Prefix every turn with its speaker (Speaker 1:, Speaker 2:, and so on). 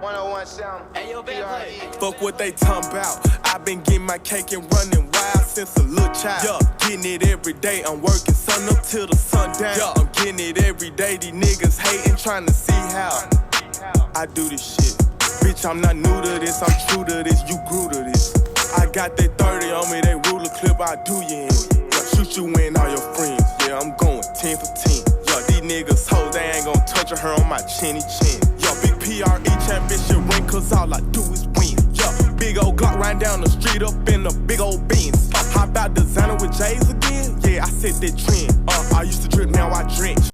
Speaker 1: 101 sound.
Speaker 2: Hey, yo, bad play.
Speaker 3: Fuck what they talking about. I been getting my cake and running wild since a little child. Yeah, getting it every day. I'm working sun up till the sun down. Yeah, I'm getting it every day. These niggas hating, trying to see how I do this shit. Bitch, I'm not new to this. I'm true to this. You grew to this. I got that 30 on me. They ruler clip. I do you in. Yeah, shoot you in all your friends. Yeah, I'm going 10 for 10. Yeah, these niggas hoes, they ain't gon' touch her on my chinny chin. Yo, big PRE championship ring, cause all I do is win. Yo, big old Glock riding down the street up in a big old Benz. Hop out designer with J's again? Yeah, I set that trend. I used to drip, now I drench.